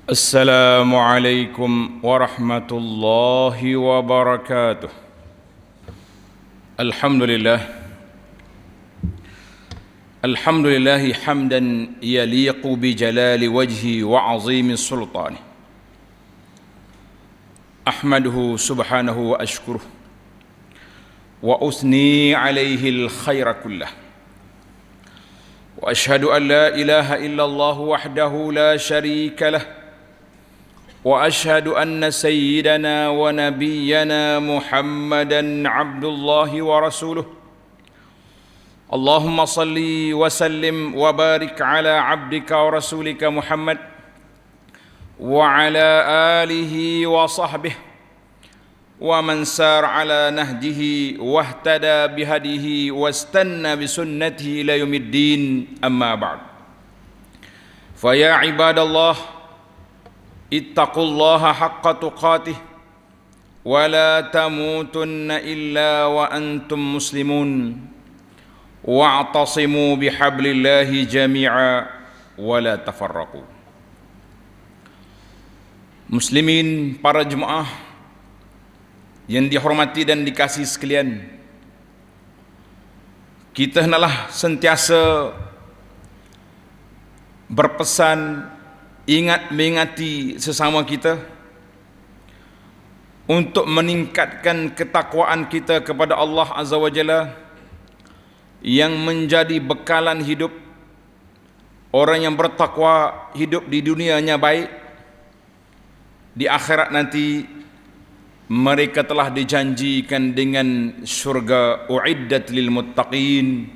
السلام عليكم ورحمة الله وبركاته. الحمد لله حمدا يليق بجلال وجهه وعظيم سلطانه. أحمده سبحانه وأشكره وأثني عليه الخير كله، وأشهد أن لا إله إلا الله وحده لا شريك له، وأشهد أن سيدنا ونبينا محمدا عبد الله ورسوله. اللهم صل وسلم وبارك على عبدك ورسولك محمد وعلى آله وصحبه ومن سار على نهجه واهتدى بهديه واستنى بسنته إلى يوم الدين. أما بعد، فيا عباد الله، اتقوا الله حق تقاته ولا تموتن إلا وأنتم مسلمون، واعتصموا بحبل الله جميعا ولا تفرقوا. Muslimin, para jemaah yang dihormati dan dikasihi sekalian, kita hendaklah sentiasa berpesan, mengingati sesama kita untuk meningkatkan ketakwaan kita kepada Allah Azza wa Jalla yang menjadi bekalan hidup. Orang yang bertakwa hidup di dunianya baik, di akhirat nanti mereka telah dijanjikan dengan syurga. Uiddat lil muttaqin.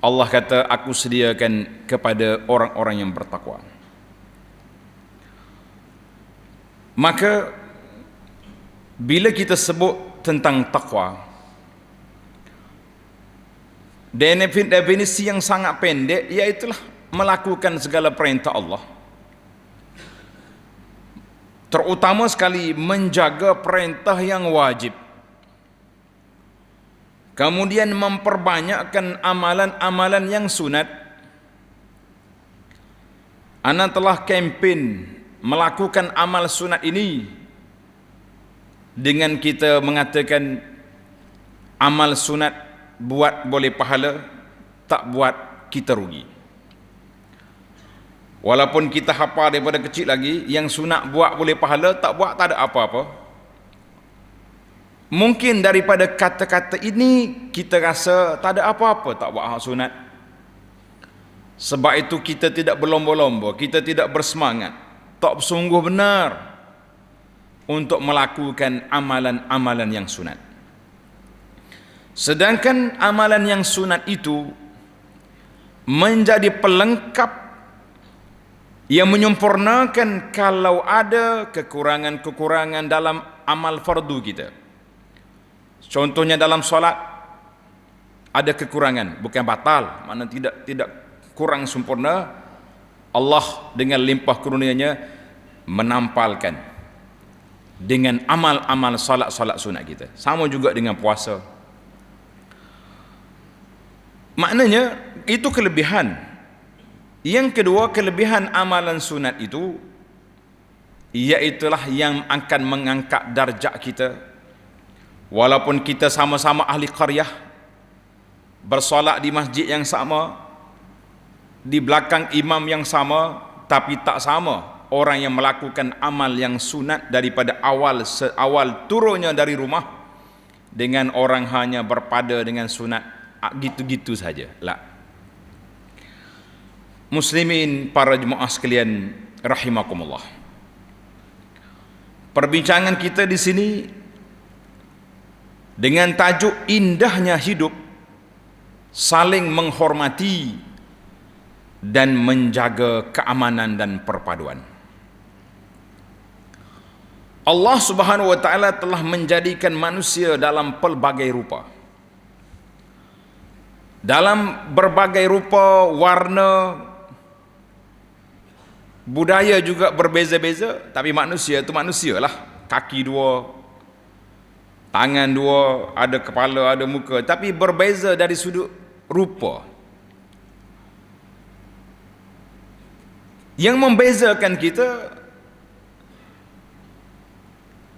Allah kata, aku sediakan kepada orang-orang yang bertakwa. Maka bila kita sebut tentang takwa, definisi yang sangat pendek, iaitulah melakukan segala perintah Allah, terutama sekali menjaga perintah yang wajib, kemudian memperbanyakkan amalan-amalan yang sunat. Ana telah kempen melakukan amal sunat ini dengan kita mengatakan amal sunat buat boleh pahala, tak buat kita rugi. Walaupun kita hafal daripada kecil lagi, yang sunat buat boleh pahala, tak buat tak ada apa-apa. Mungkin daripada kata-kata ini kita rasa tak ada apa-apa tak buat hak sunat. Sebab itu kita tidak berlomba-lomba, kita tidak bersemangat, tak bersungguh benar untuk melakukan amalan-amalan yang sunat. Sedangkan amalan yang sunat itu menjadi pelengkap yang menyempurnakan kalau ada kekurangan-kekurangan dalam amal fardu kita. Contohnya dalam solat ada kekurangan, bukan batal, makna tidak kurang sempurna. Allah dengan limpah kurnianya menampalkan dengan amal-amal solat-solat sunat kita. Sama juga dengan puasa. Maknanya itu kelebihan. Yang kedua, kelebihan amalan sunat itu iaitulah yang akan mengangkat darjat kita. Walaupun kita sama-sama ahli qaryah, bersolat di masjid yang sama, di belakang imam yang sama, tapi tak sama orang yang melakukan amal yang sunat daripada awal turunnya dari rumah dengan orang hanya berpada dengan sunat gitu-gitu saja. Lah. Muslimin, para jemaah sekalian rahimakumullah. Perbincangan kita di sini dengan tajuk indahnya hidup saling menghormati dan menjaga keamanan dan perpaduan. Allah Subhanahu wa taala telah menjadikan manusia dalam pelbagai rupa. Dalam berbagai rupa, warna, budaya juga berbeza-beza, tapi manusia itu manusialah. Kaki dua, tangan dua, ada kepala, ada muka, tapi berbeza dari sudut rupa. Yang membezakan kita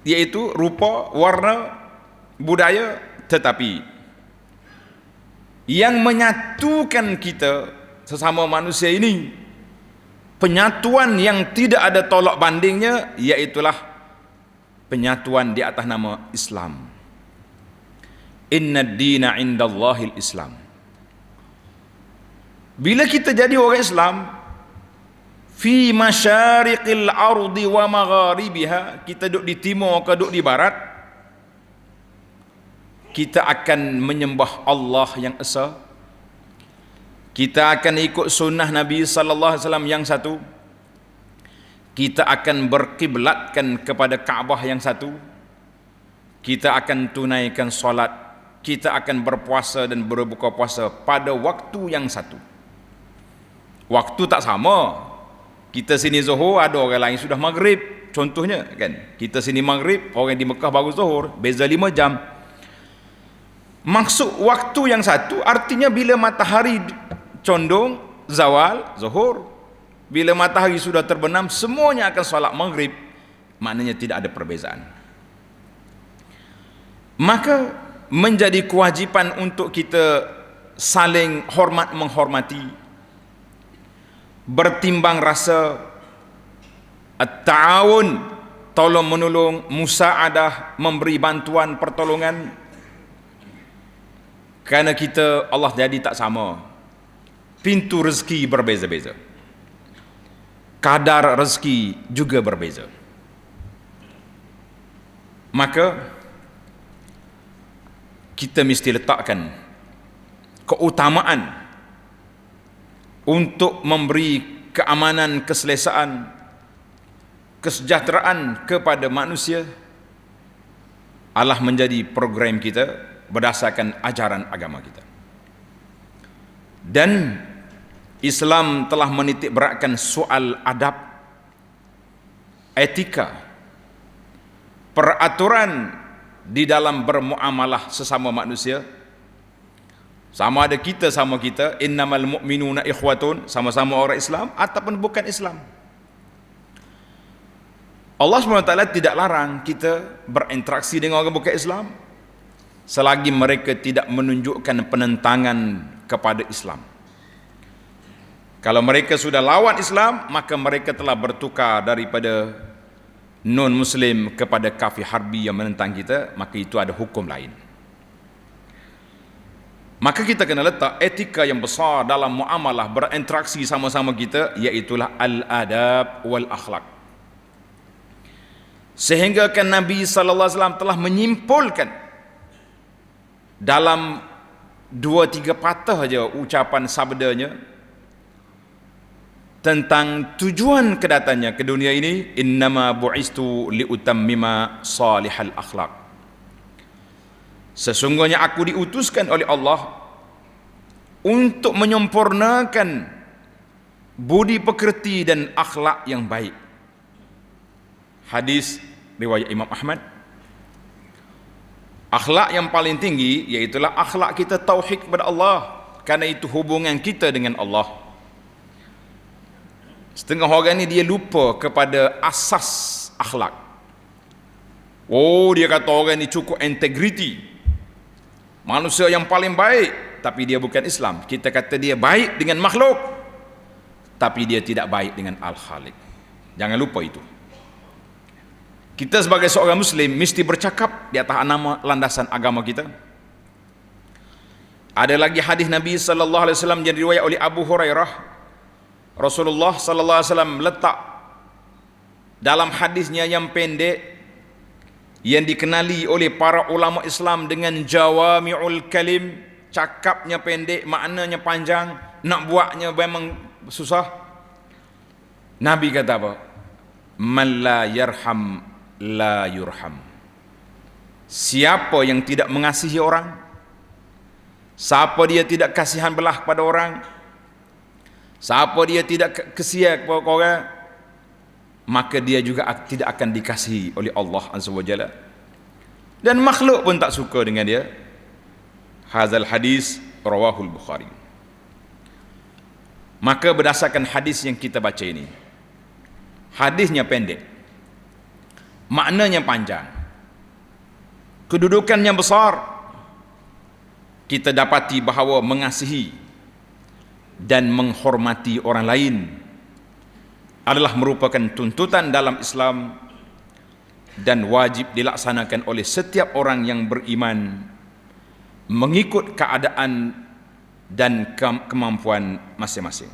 iaitu rupa, warna, budaya, tetapi yang menyatukan kita sesama manusia ini, penyatuan yang tidak ada tolak bandingnya, iaitulah penyatuan di atas nama Islam. Inna ad-dina 'indallahil Islam. Bila kita jadi orang Islam, fi masyariqil ardi wa magharibiha, kita duduk di timur ke duduk di barat, kita akan menyembah Allah yang esa, kita akan ikut sunnah Nabi sallallahu alaihi wasallam yang satu, kita akan berkiblatkan kepada Kaabah yang satu, kita akan tunaikan solat, kita akan berpuasa dan berbuka puasa pada waktu yang satu. Waktu tak sama. Kita sini Zuhur, ada orang lain sudah Maghrib, contohnya kan. Kita sini Maghrib, orang di Mekah baru Zuhur, beza 5 jam. Maksud waktu yang satu artinya bila matahari condong zawal, Zuhur. Bila matahari sudah terbenam, semuanya akan solat Maghrib. Maknanya tidak ada perbezaan. Maka menjadi kewajipan untuk kita saling hormat menghormati, bertimbang rasa, at-ta'awun, tolong menolong, musa'adah, memberi bantuan pertolongan. Kerana kita, Allah jadi tak sama, pintu rezeki berbeza-beza, kadar rezeki juga berbeza. Maka kita mesti letakkan keutamaan untuk memberi keamanan, keselesaan, kesejahteraan kepada manusia. Allah menjadi program kita berdasarkan ajaran agama kita. Dan Islam telah menitik beratkan soal adab, etika, peraturan di dalam bermuamalah sesama manusia. Sama ada kita sama kita, innamal mu'minuna ikhwatun, sama-sama orang Islam ataupun bukan Islam. Allah SWT tidak larang kita berinteraksi dengan orang bukan Islam selagi mereka tidak menunjukkan penentangan kepada Islam. Kalau mereka sudah lawan Islam, maka mereka telah bertukar daripada non-Muslim kepada kafir harbi yang menentang kita, maka itu ada hukum lain. Maka kita kena letak etika yang besar dalam muamalah berinteraksi sama-sama kita, iaitulah al-adab wal akhlak. Sehingga kan Nabi sallallahu alaihi wasallam telah menyimpulkan dalam 2-3 patah saja ucapan sabdanya tentang tujuan kedatangannya ke dunia ini, innama bu'istu liutammima salihal akhlak. Sesungguhnya aku diutuskan oleh Allah untuk menyempurnakan budi pekerti dan akhlak yang baik. Hadis riwayat Imam Ahmad. Akhlak yang paling tinggi iaitulah akhlak kita tauhid kepada Allah, kerana itu hubungan kita dengan Allah. Setengah orang ni dia lupa kepada asas akhlak. Oh, dia kata orang ni cukup integriti, manusia yang paling baik, tapi dia bukan Islam. Kita kata dia baik dengan makhluk, tapi dia tidak baik dengan Al-Khaliq. Jangan lupa itu. Kita sebagai seorang Muslim mesti bercakap di atas nama landasan agama kita. Ada lagi hadis Nabi sallallahu alaihi wasallam yang diriwayat oleh Abu Hurairah. Rasulullah sallallahu alaihi wasallam letak dalam hadisnya yang pendek yang dikenali oleh para ulama Islam dengan jawami'ul kalim, cakapnya pendek, maknanya panjang, nak buatnya memang susah. Nabi kata apa? Man la yarham la yurham. Siapa yang tidak mengasihi orang, siapa dia tidak kasihan belah pada orang, siapa dia tidak kesian kepada orang, maka dia juga tidak akan dikasihi oleh Allah Azza wa Jalla, dan makhluk pun tak suka dengan dia. Hazal hadis rawahul Bukhari. Maka berdasarkan hadis yang kita baca ini, hadisnya pendek, maknanya panjang, kedudukannya besar. Kita dapati bahawa mengasihi dan menghormati orang lain adalah merupakan tuntutan dalam Islam dan wajib dilaksanakan oleh setiap orang yang beriman mengikut keadaan dan kemampuan masing-masing.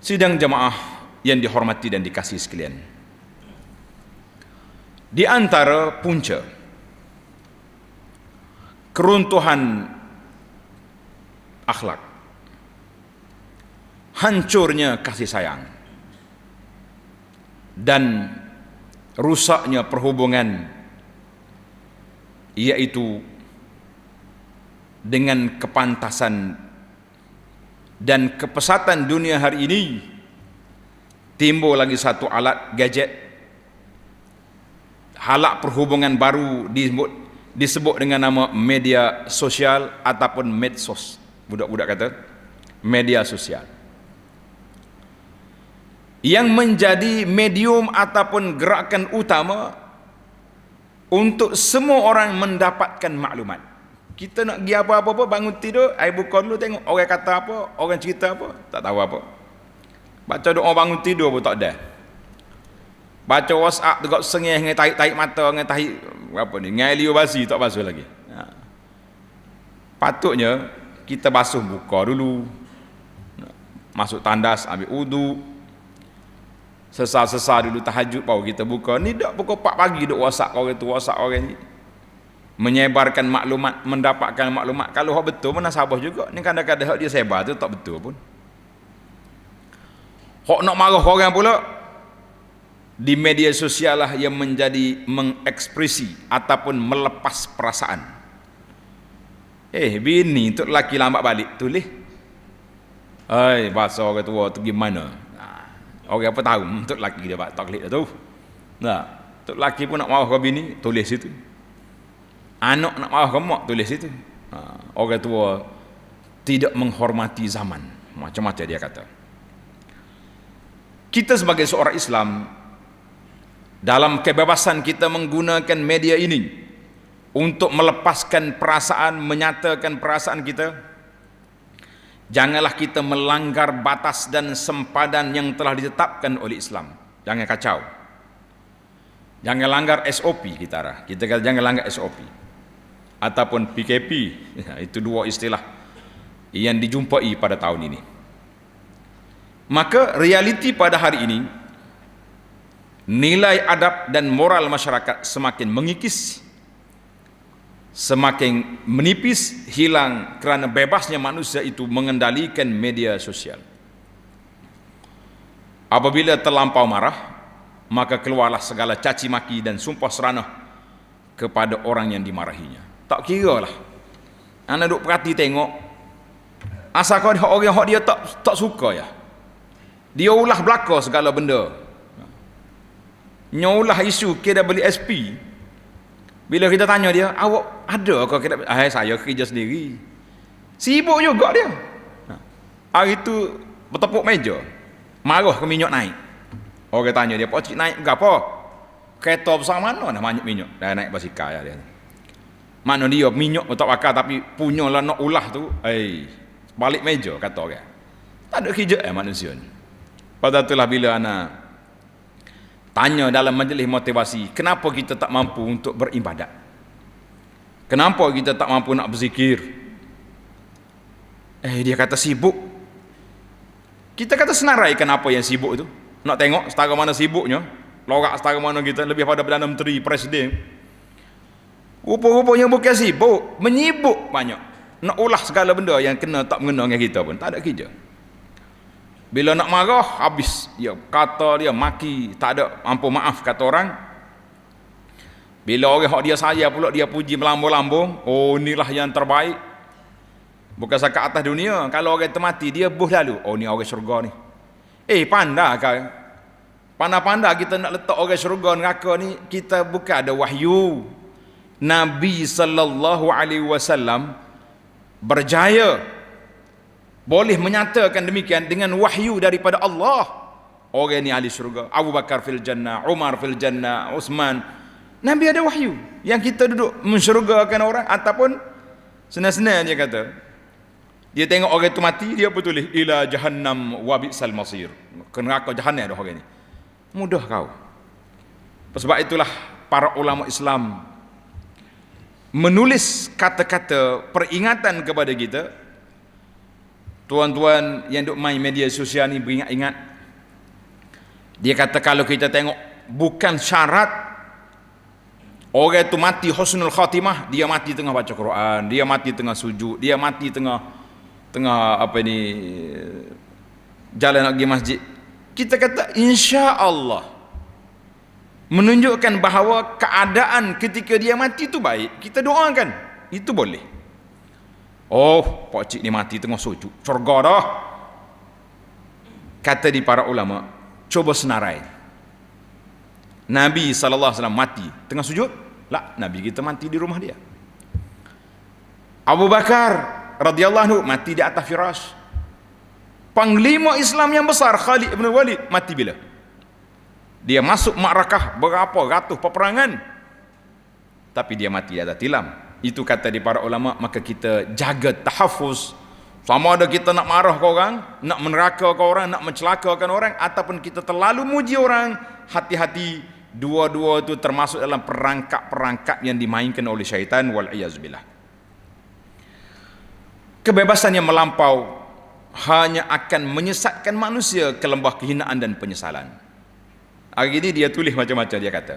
Sidang jemaah yang dihormati dan dikasihi sekalian, di antara punca keruntuhan akhlak, hancurnya kasih sayang, dan rusaknya perhubungan, yaitu dengan kepantasan dan kepesatan dunia hari ini, timbul lagi satu alat gadget, alat perhubungan baru disebut dengan nama media sosial ataupun medsos. Budak-budak kata media sosial, yang menjadi medium ataupun gerakan utama untuk semua orang mendapatkan maklumat. Kita nak pergi apa-apa, bangun tidur, air buka dulu tengok orang kata apa, orang cerita apa, tak tahu apa. Baca doa bangun tidur pun tak ada. Baca WhatsApp tegak sengih dengan tarik-tarik mata, dengan tarik apa ni, ngalio basi tak basuh lagi. Patutnya kita basuh muka dulu, masuk tandas, ambil wudu, sesar-sesar dulu tahajud baru kita buka. Ni dak pukul 4 pagi duk WhatsApp orang tu, WhatsApp orang ni, menyebarkan maklumat, mendapatkan maklumat. Kalau hak betul mana sabar juga. Ni kadang-kadang hak dia sebar tu tak betul pun. Hak nak marah orang pula di media sosial lah yang menjadi mengekspresi ataupun melepas perasaan. Bini untuk lelaki lambat balik tulis, bahasa orang tua tu gimana. Orang apa tahu untuk lelaki dia tak klik tu. Untuk lelaki pun nak marah ke bini, tulis situ. Anak nak marah ke mak, tulis situ. Orang tua tidak menghormati zaman, macam-macam dia kata. Kita sebagai seorang Islam, dalam kebebasan kita menggunakan media ini untuk melepaskan perasaan, menyatakan perasaan kita, janganlah kita melanggar batas dan sempadan yang telah ditetapkan oleh Islam. Jangan kacau, jangan langgar SOP kita kata jangan langgar SOP ataupun PKP. Itu dua istilah yang dijumpai pada tahun ini. Maka realiti pada hari ini, nilai adab dan moral masyarakat semakin mengikis, semakin menipis, hilang kerana bebasnya manusia itu mengendalikan media sosial. Apabila terlampau marah, maka keluarlah segala caci maki dan sumpah seranah kepada orang yang dimarahinya. Tak kira lah, anda duk perhati tengok, asalkan orang yang dia tak suka ya, dia ulah belaka segala benda. Nyaulah isu kita beli SP. Bila kita tanya dia, awak ada ke kita? Saya kerja sendiri. Sibuk juga dia. Hari tu bertepuk meja, marah ke minyak naik. Orang tanya dia, "Pak cik naik ke apa?" Kereta besar mana dah banyak minyak? Dah naik basikal ya dia. Mana dia minyak tak bakar tapi punyalah nak ulah tu. Balik meja kata orang. Tak ada kerja manusia ni. Pada itulah bila anak tanya dalam majlis motivasi, kenapa kita tak mampu untuk beribadat? Kenapa kita tak mampu nak berzikir? Dia kata sibuk. Kita kata senaraikan apa yang sibuk itu. Nak tengok setara mana sibuknya, lorak setara mana kita, lebih pada Perdana Menteri, Presiden. Rupa-rupanya bukan sibuk, menyibuk banyak. Nak ulah segala benda yang kena tak mengena dengan kita pun, tak ada kerja. Bila nak marah, habis dia kata, dia maki, tak ada ampun maaf kata orang. Bila orang hak dia saya pula, dia puji melambung-lambung, oh inilah yang terbaik. Bukan sakat atas dunia, kalau orang termati dia buh lalu, oh ni orang syurga ni. Pandai kau. Pandai-pandai kita nak letak orang syurga neraka ni, kita bukan ada wahyu. Nabi sallallahu alaihi wasallam berjaya boleh menyatakan demikian dengan wahyu daripada Allah. Orang ni ahli syurga. Abu Bakar fil jannah, Umar fil jannah, Uthman, Nabi ada wahyu. Yang kita duduk mensyurgakan orang ataupun senang-senang dia kata. Dia tengok orang itu mati, dia apa tulis? Ila jahannam wa bi'sal masir. Ke neraka jahannam dah orang ni. Mudah kau. Sebab itulah para ulama Islam menulis kata-kata peringatan kepada kita. Tuan-tuan yang duk main media sosial ni beringat-ingat. Dia kata kalau kita tengok bukan syarat orang itu mati husnul khatimah, dia mati tengah baca Quran, dia mati tengah sujud, dia mati tengah jalan nak pergi masjid. Kita kata insya-Allah menunjukkan bahawa keadaan ketika dia mati itu baik, kita doakan, itu boleh. Oh, pak cik ni mati tengah sujud, syurga dah. Kata di para ulama, coba senarai. Nabi sallallahu alaihi wasallam mati tengah sujud? Lah, Nabi kita mati di rumah dia. Abu Bakar radhiyallahu anhu mati di atas firash. Panglima Islam yang besar Khalid bin Walid mati bila? Dia masuk makrakah berapa ratus peperangan, tapi dia mati di atas tilam. Itu kata di para ulama, maka kita jaga tahafuz. Sama ada kita nak marah ke orang, nak meneraka ke orang, nak mencelakakan orang, ataupun kita terlalu muji orang, hati-hati. Dua-dua itu termasuk dalam perangkap-perangkap yang dimainkan oleh syaitan, wal'iyazubillah. Kebebasan yang melampau hanya akan menyesatkan manusia ke lembah kehinaan dan penyesalan. Hari ini dia tulis macam-macam, dia kata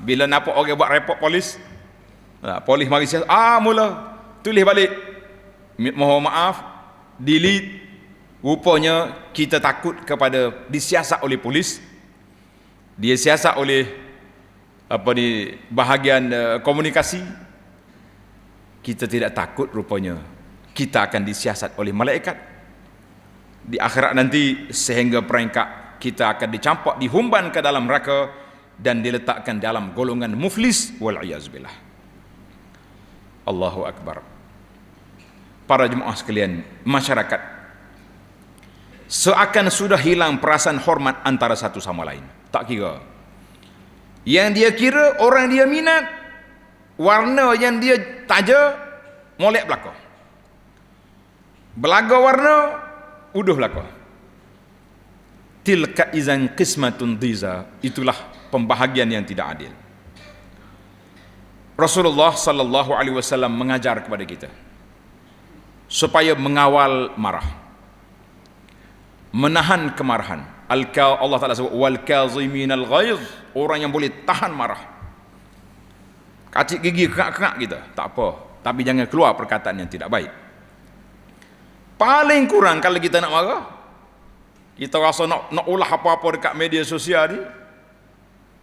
bila nampak orang buat report polis, polis mari siasat, mula tulis balik, mohon maaf, delete. Rupanya kita takut kepada disiasat oleh polis, dia siasat oleh bahagian komunikasi. Kita tidak takut, rupanya kita akan disiasat oleh malaikat di akhirat nanti, sehingga peringkat kita akan dicampak, dihumban ke dalam neraka dan diletakkan dalam golongan muflis, wal'iyazubillah. Allahu Akbar. Para jemaah sekalian, masyarakat seakan sudah hilang perasaan hormat antara satu sama lain. Tak kira yang dia kira orang dia minat, warna yang dia taja, molek belaka. Belaga warna, uduh belaka. Tilka izan qismatun diza. Itulah pembahagian yang tidak adil. Rasulullah sallallahu alaihi wasallam mengajar kepada kita supaya mengawal marah, menahan kemarahan. Allah Ta'ala sebut wal kaziminal ghaiz, orang yang boleh tahan marah. Kacik gigi, kekak-kekak kita, tak apa, tapi jangan keluar perkataan yang tidak baik. Paling kurang kalau kita nak marah, kita rasa nak ulah apa-apa dekat media sosial ni,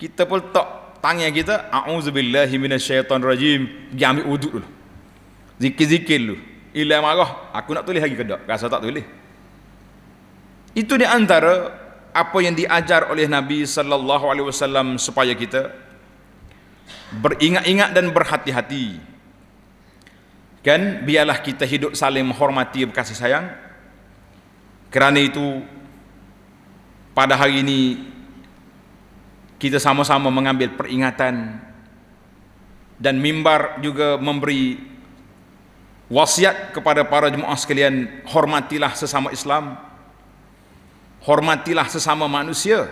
kita pun letak tangan kita, a'udzubillahi minasyaitonirrajim, pergi ambil wuduk dulu, zikir-zikir dulu. Ilah marah, aku nak tulis lagi ke tak? Rasa tak tulis. Itu di antara apa yang diajar oleh Nabi sallallahu alaihi wasallam supaya kita beringat-ingat dan berhati-hati. Kan, biarlah kita hidup saling menghormati, berkasih sayang. Kerana itu pada hari ini kita sama-sama mengambil peringatan, dan mimbar juga memberi wasiat kepada para jemaah sekalian, hormatilah sesama Islam, hormatilah sesama manusia,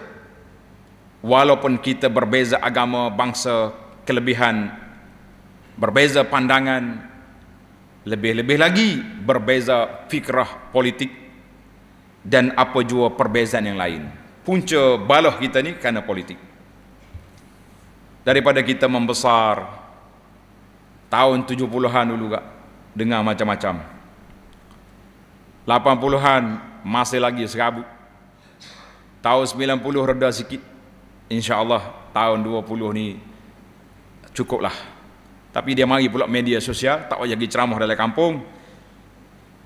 walaupun kita berbeza agama, bangsa, kelebihan, berbeza pandangan, lebih-lebih lagi berbeza fikrah politik dan apa jua perbezaan yang lain. Punca balah kita ni kerana politik. Daripada kita membesar tahun 70-an dulu kak, dengar macam-macam. 80-an masih lagi serabut. Tahun 90 reda sikit. InsyaAllah tahun 20 ni cukuplah. Tapi dia mari pula media sosial, tak payah pergi ceramah dalam kampung,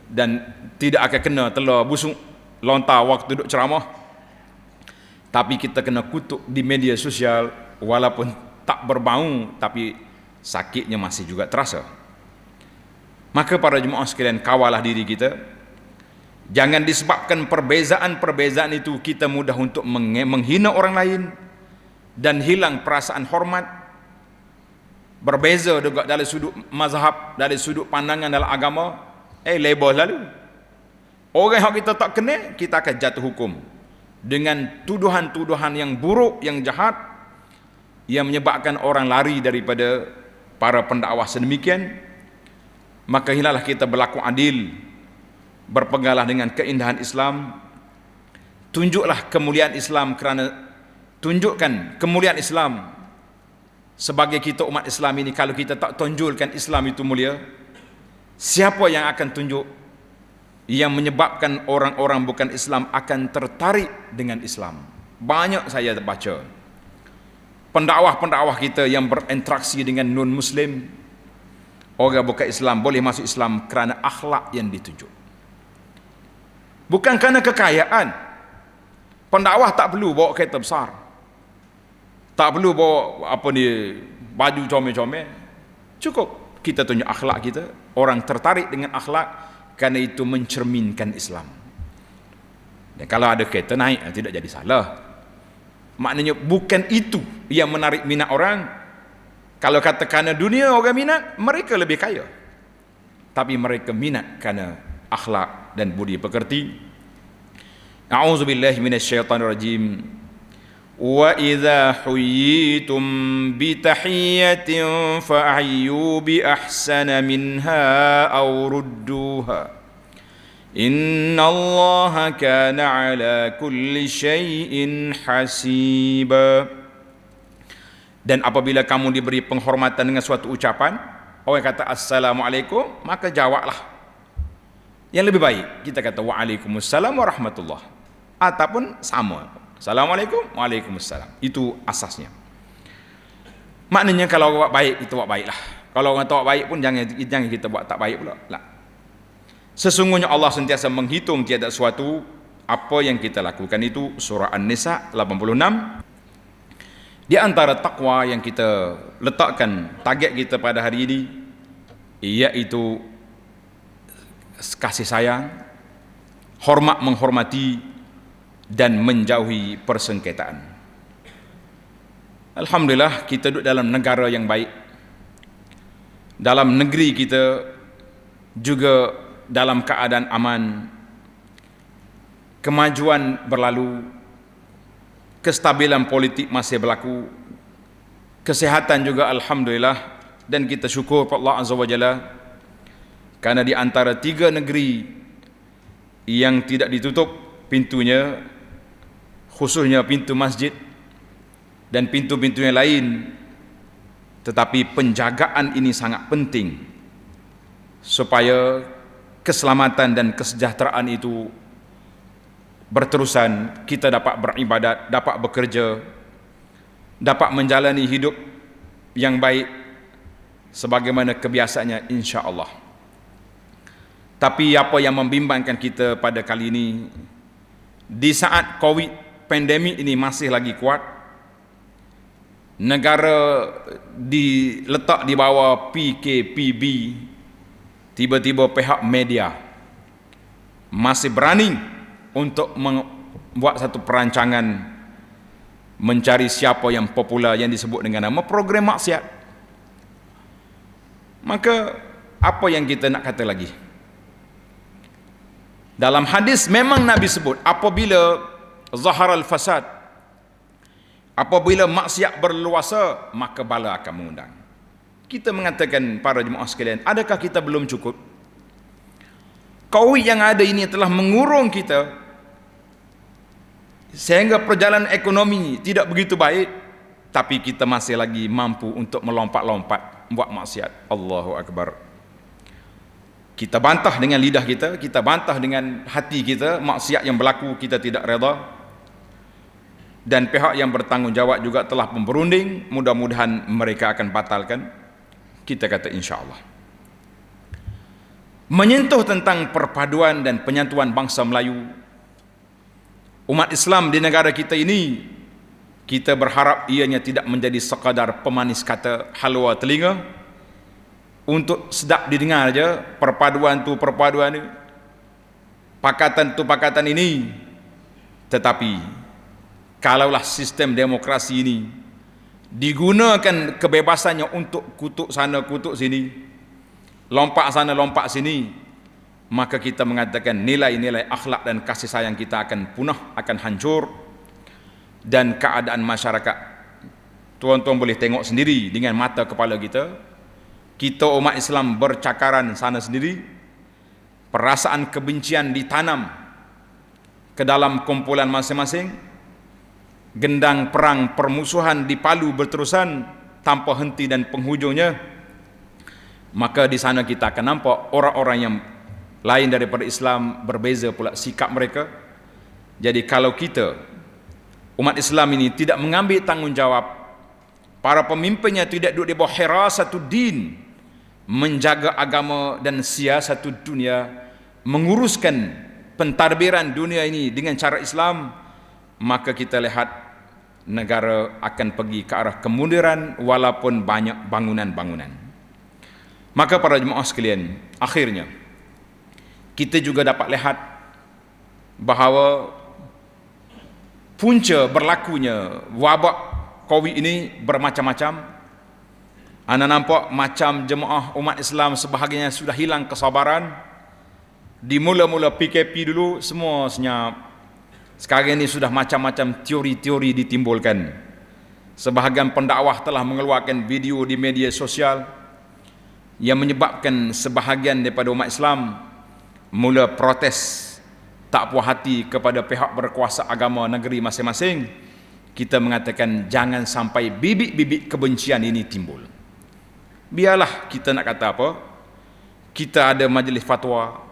dan tidak akan kena telah busuk lontar waktu duduk ceramah. Tapi kita kena kutuk di media sosial, walaupun tak berbau, tapi sakitnya masih juga terasa. Maka para jemaah sekalian, kawalah diri kita. Jangan disebabkan perbezaan-perbezaan itu kita mudah untuk menghina orang lain dan hilang perasaan hormat berbeza juga dari sudut mazhab, dari sudut pandangan dalam agama, label lalu. Orang yang kita tak kenal, kita akan jatuh hukum dengan tuduhan-tuduhan yang buruk, yang jahat, yang menyebabkan orang lari daripada para pendakwah sedemikian. Maka hendaklah kita berlaku adil, berpeganglah dengan keindahan Islam, tunjuklah kemuliaan Islam, kerana tunjukkan kemuliaan Islam sebagai kita umat Islam ini. Kalau kita tak tunjukkan Islam itu mulia, siapa yang akan tunjuk? Yang menyebabkan orang-orang bukan Islam akan tertarik dengan Islam. Banyak saya baca pendakwah-pendakwah kita yang berinteraksi dengan non-Muslim, orang bukan Islam boleh masuk Islam kerana akhlak yang ditunjuk, bukan kerana kekayaan. Pendakwah tak perlu bawa kereta besar, tak perlu bawa baju comel-comel, cukup kita tunjuk akhlak kita, orang tertarik dengan akhlak, kerana itu mencerminkan Islam. Dan kalau ada kereta naik, tidak jadi salah. Maknanya bukan itu yang menarik minat orang. Kalau kata kerana dunia orang minat, mereka lebih kaya. Tapi mereka minat kerana akhlak dan budi pekerti. A'udzubillahi minasyaitanirrajim. Wa idza huyyitum bi tahiyyatin fa'ayyu bi ahsana minha aw rudduha. Innallaha kana ala kulli syai'in hasiba. Dan apabila kamu diberi penghormatan dengan suatu ucapan, orang kata assalamualaikum, maka jawablah. Yang lebih baik kita kata waalaikumsalam warahmatullah, ataupun sama, assalamualaikum, waalaikumsalam. Itu asasnya. Maknanya kalau orang buat baik, kita buat baiklah. Kalau orang tak buat baik pun jangan kita buat tak baik pula. Lah. Sesungguhnya Allah sentiasa menghitung tiada sesuatu apa yang kita lakukan itu. Surah An-Nisa 86. Di antara takwa yang kita letakkan target kita pada hari ini, iaitu kasih sayang, hormat menghormati, dan menjauhi persengketaan. Alhamdulillah kita duduk dalam negara yang baik. Dalam negeri kita juga dalam keadaan aman. Kemajuan berlalu, kestabilan politik masih berlaku, kesihatan juga alhamdulillah, dan kita syukur kepada Allah Azza wa Jalla kerana di antara 3 negeri yang tidak ditutup pintunya, khususnya pintu masjid dan pintu-pintu yang lain, tetapi penjagaan ini sangat penting supaya keselamatan dan kesejahteraan itu berterusan, kita dapat beribadat, dapat bekerja, dapat menjalani hidup yang baik sebagaimana kebiasaannya insya-Allah. Tapi apa yang membimbangkan kita pada kali ini, di saat Covid pandemik ini masih lagi kuat, negara diletak di bawah PKPB, tiba-tiba pihak media masih berani untuk membuat satu perancangan mencari siapa yang popular yang disebut dengan nama program maksiat. Maka apa yang kita nak kata lagi? Dalam hadis memang Nabi sebut, apabila zaharal fasad, apabila maksiat berluasa, maka bala akan mengundang. Kita mengatakan para jemaah sekalian, adakah kita belum cukup? Covid yang ada ini telah mengurung kita sehingga perjalanan ekonomi tidak begitu baik, tapi kita masih lagi mampu untuk melompat-lompat buat maksiat. Allahu Akbar. Kita bantah dengan lidah kita, kita bantah dengan hati kita, maksiat yang berlaku kita tidak reda. Dan pihak yang bertanggungjawab juga telah berunding, mudah-mudahan mereka akan batalkan. Kita kata insya-Allah. Menyentuh tentang perpaduan dan penyatuan bangsa Melayu, umat Islam di negara kita ini, kita berharap ianya tidak menjadi sekadar pemanis kata, halwa telinga, untuk sedap didengar aja, perpaduan tu perpaduan ni, pakatan tu pakatan ini. Tetapi kalaulah sistem demokrasi ini digunakan kebebasannya untuk kutuk sana kutuk sini, lompat sana lompat sini, maka kita mengatakan nilai-nilai akhlak dan kasih sayang kita akan punah, akan hancur. Dan keadaan masyarakat, tuan-tuan boleh tengok sendiri dengan mata kepala kita. Kita umat Islam bercakaran sana sendiri, perasaan kebencian ditanam ke dalam kumpulan masing-masing, gendang perang permusuhan dipalu berterusan tanpa henti dan penghujungnya. Maka di sana kita akan nampak orang-orang yang lain daripada Islam, berbeza pula sikap mereka. Jadi kalau kita umat Islam ini tidak mengambil tanggungjawab, para pemimpinnya tidak duduk di bawah hirasatuddin, menjaga agama dan siasatu dunia, menguruskan pentadbiran dunia ini dengan cara Islam, maka kita lihat negara akan pergi ke arah kemunduran walaupun banyak bangunan-bangunan. Maka para jemaah sekalian, akhirnya kita juga dapat lihat bahawa punca berlakunya wabak COVID ini bermacam-macam. Anda nampak macam jemaah umat Islam sebahagiannya sudah hilang kesabaran. Di mula-mula PKP dulu semua senyap. Sekarang ini sudah macam-macam teori-teori ditimbulkan. Sebahagian pendakwah telah mengeluarkan video di media sosial yang menyebabkan sebahagian daripada umat Islam mula protes, tak puas hati kepada pihak berkuasa agama negeri masing-masing. Kita mengatakan jangan sampai bibit-bibit kebencian ini timbul. Biarlah kita nak kata apa, kita ada majlis fatwa,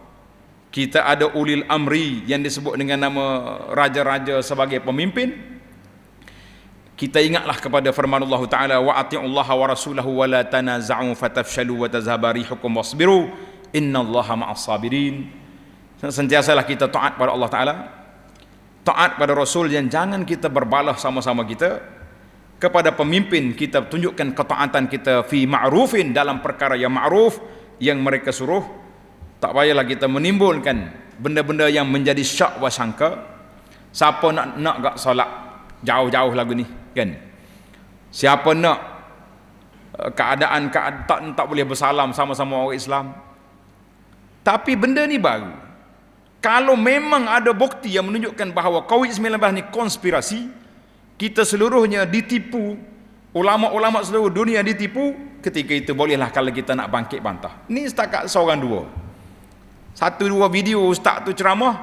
kita ada ulil amri yang disebut dengan nama raja-raja sebagai pemimpin. Kita ingatlah kepada firman Allah Ta'ala, wa ati'ullaha wa rasulahu wa la tanaza'u fatafshalu wa tazhaba rihukum wasbiru innallaha ma'as sabirin. Sentiasalah kita taat pada Allah Ta'ala, taat pada Rasul, yang jangan kita berbalah sama-sama kita. Kepada pemimpin kita tunjukkan ketaatan kita fi ma'rufin, dalam perkara yang ma'ruf yang mereka suruh. Tak payahlah kita menimbulkan benda-benda yang menjadi syak wa sangka. Siapa nak gak solat jauh-jauh lagu ni kan? Siapa nak keadaan tak boleh bersalam sama-sama orang Islam? Tapi benda ni baru. Kalau memang ada bukti yang menunjukkan bahawa COVID-19 ni konspirasi, kita seluruhnya ditipu, ulama-ulama seluruh dunia ditipu, ketika itu bolehlah kalau kita nak bangkit bantah. Ni setakat seorang dua, satu dua video ustaz tu ceramah,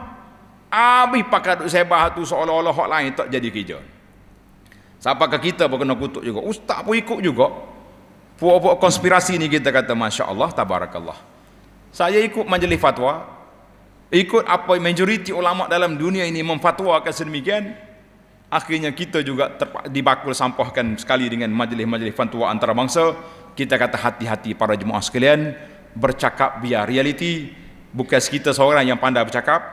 habis pakai duk sebah tu seolah-olah hak lain tak jadi kerja. Siapakah kita pun kena kutuk juga, ustaz pun ikut juga. Puak-puak konspirasi ni kita kata Masya Allah, Tabarakallah. Saya ikut majlis fatwa, ikut apa majoriti ulama dalam dunia ini memfatwakan sedemikian. Akhirnya kita juga dibakul sampahkan sekali dengan majlis-majlis fatwa antarabangsa. Kita kata hati-hati para jemaah sekalian, bercakap biar realiti. Bukan kita seorang yang pandai bercakap,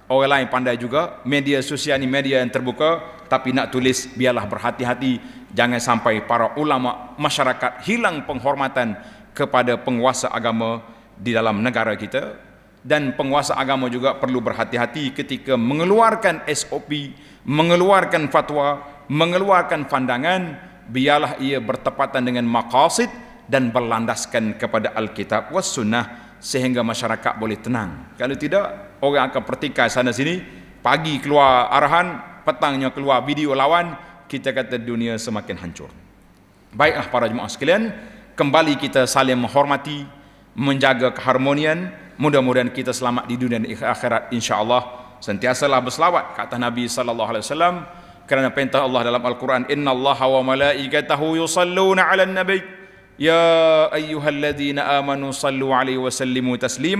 orang lain pandai juga. Media sosial ni media yang terbuka, tapi nak tulis biarlah berhati-hati. Jangan sampai para ulama masyarakat hilang penghormatan kepada penguasa agama di dalam negara kita. Dan penguasa agama juga perlu berhati-hati ketika mengeluarkan SOP, mengeluarkan fatwa, mengeluarkan pandangan. Biarlah ia bertepatan dengan maqasid dan berlandaskan kepada Alkitab was Sunnah, sehingga masyarakat boleh tenang. Kalau tidak, orang akan pertikai sana sini, pagi keluar arahan, petangnya keluar video lawan. Kita kata dunia semakin hancur. Baiklah para jemaah sekalian, kembali kita saling menghormati, menjaga keharmonian. Mudah-mudahan kita selamat di dunia dan akhirat insya-Allah. Sentiasalah berselawat kata Nabi sallallahu alaihi wasallam, kerana perintah Allah dalam Al-Quran, innallaha wa malaikatahu yusalluna 'alan nabi ya ayyuhalladzina amanu sallu alaihi wa sallimu taslima.